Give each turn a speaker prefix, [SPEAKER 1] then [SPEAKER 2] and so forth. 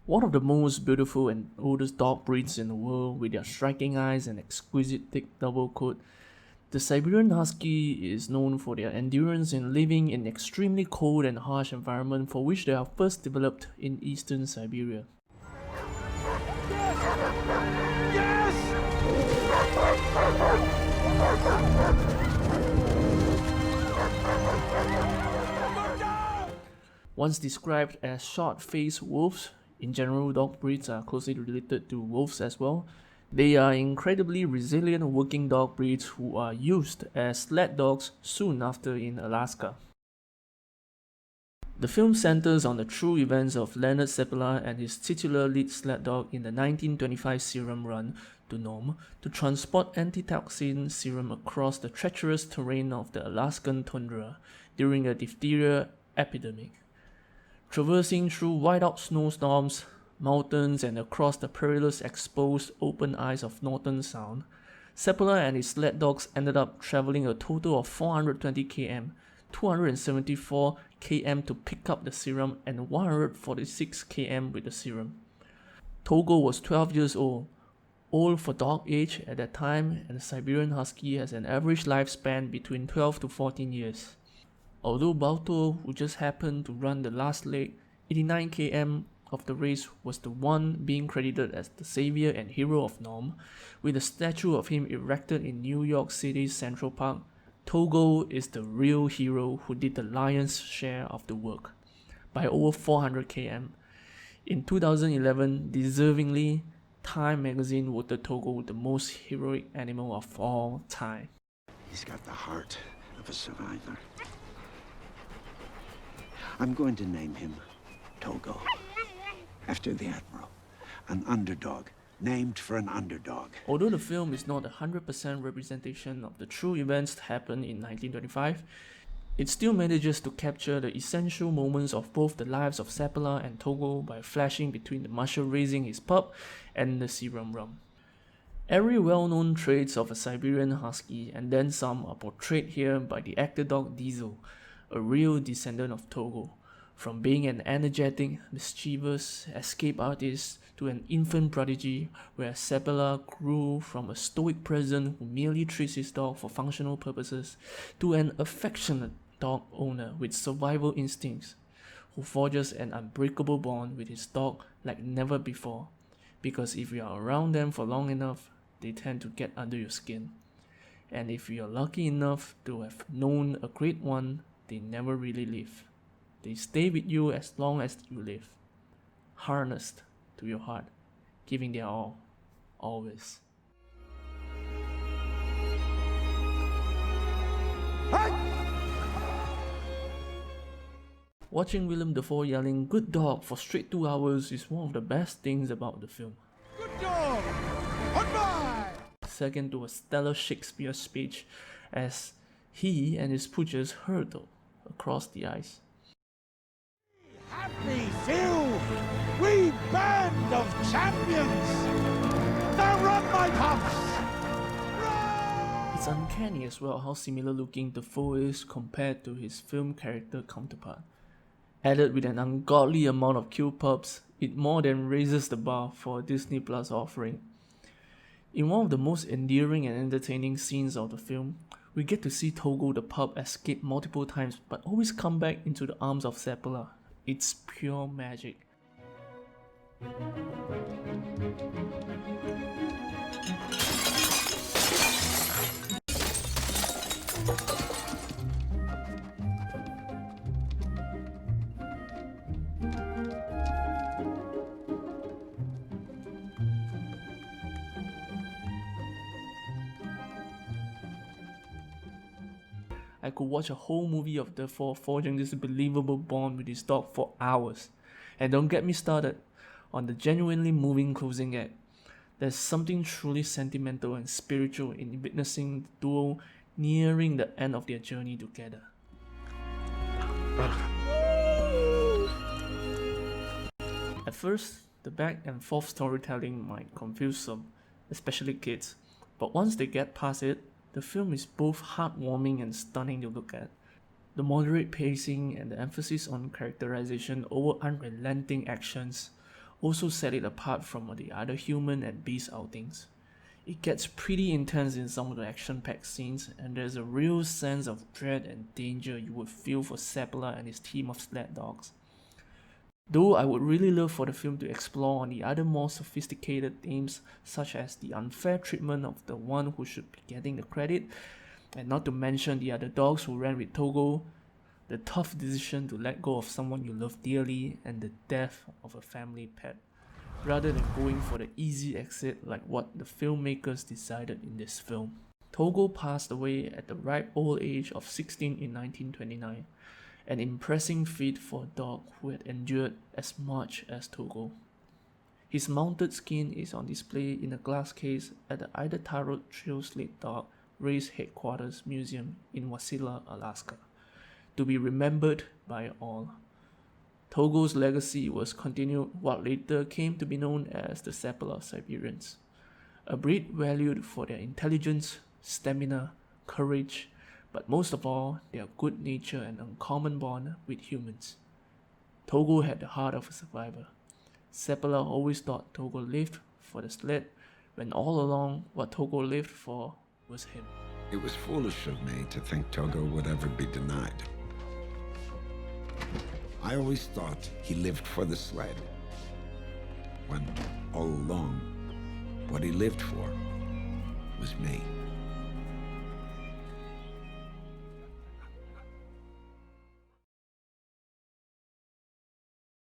[SPEAKER 1] One of the most beautiful and oldest dog breeds in the world, with their striking eyes and exquisite thick double coat, the Siberian Husky is known for their endurance in living in extremely cold and harsh environment for which they are first developed in eastern Siberia. Once described as short-faced wolves, in general dog breeds are closely related to wolves as well. They are incredibly resilient working dog breeds who are used as sled dogs soon after in Alaska. The film centers on the true events of Leonard Seppala and his titular lead sled dog in the 1925 serum run to Nome to transport antitoxin serum across the treacherous terrain of the Alaskan tundra during a diphtheria epidemic. Traversing through whiteout snowstorms, mountains, and across the perilous exposed open ice of Norton Sound, Seppala and his sled dogs ended up traveling a total of 420 km, 274 km to pick up the serum, and 146 km with the serum. Togo was 12 years old for dog age at that time, and the Siberian Husky has an average lifespan between 12 to 14 years. Although Balto, who just happened to run the last leg, 89 km of the race, was the one being credited as the savior and hero of Nome, with a statue of him erected in New York City's Central Park, Togo is the real hero who did the lion's share of the work, by over 400 km. In 2011, deservingly, Time magazine voted Togo the most heroic animal of all time.
[SPEAKER 2] He's got the heart of a survivor. I'm going to name him Togo, after the Admiral, an underdog, named for an underdog.
[SPEAKER 1] Although the film is not a 100% representation of the true events that happened in 1925, it still manages to capture the essential moments of both the lives of Seppala and Togo by flashing between the marshal raising his pup and the serum rum. Every well-known traits of a Siberian Husky and then some are portrayed here by the actor dog Diesel, a real descendant of Togo, from being an energetic, mischievous escape artist to an infant prodigy, where Seppala grew from a stoic presence who merely treats his dog for functional purposes, to an affectionate dog owner with survival instincts, who forges an unbreakable bond with his dog like never before, because if you are around them for long enough, they tend to get under your skin. And if you are lucky enough to have known a great one, they never really leave. They stay with you as long as you live, harnessed to your heart, giving their all, always. Watching Willem Dafoe yelling "good dog" for straight 2 hours is one of the best things about the film.
[SPEAKER 3] Good dog! Goodbye!
[SPEAKER 1] Second to a stellar Shakespeare speech as he and his pooches hurtle across the ice.
[SPEAKER 3] Happy few! We band of champions! Now run, my pups! Run!
[SPEAKER 1] It's uncanny as well how similar looking Dafoe is compared to his film character counterpart. Added with an ungodly amount of cute pups, it more than raises the bar for a Disney Plus offering. In one of the most endearing and entertaining scenes of the film, we get to see Togo the pup escape multiple times but always come back into the arms of Seppala. It's pure magic. I could watch a whole movie of Dafoe forging this believable bond with his dog for hours. And don't get me started on the genuinely moving closing act. There's something truly sentimental and spiritual in witnessing the duo nearing the end of their journey together. At first, the back and forth storytelling might confuse some, especially kids, but once they get past it, the film is both heartwarming and stunning to look at. The moderate pacing and the emphasis on characterization over unrelenting actions, also set it apart from the other human and beast outings. It gets pretty intense in some of the action-packed scenes, and there's a real sense of dread and danger you would feel for Seppala and his team of sled dogs. Though I would really love for the film to explore on the other more sophisticated themes, such as the unfair treatment of the one who should be getting the credit, and not to mention the other dogs who ran with Togo, the tough decision to let go of someone you love dearly, and the death of a family pet, rather than going for the easy exit like what the filmmakers decided in this film. Togo passed away at the ripe old age of 16 in 1929, an impressive feat for a dog who had endured as much as Togo. His mounted skin is on display in a glass case at the Iditarod Trail Sled Dog Race Headquarters Museum in Wasilla, Alaska, to be remembered by all. Togo's legacy was continued what later came to be known as the Seppala Siberians, a breed valued for their intelligence, stamina, courage, but most of all, their good nature and uncommon bond with humans. Togo had the heart of a survivor. Seppala always thought Togo lived for the sled, when all along what Togo lived for was him.
[SPEAKER 2] It was foolish of me to think Togo would ever be denied. I always thought he lived for the sled, when all along, what he lived for was me.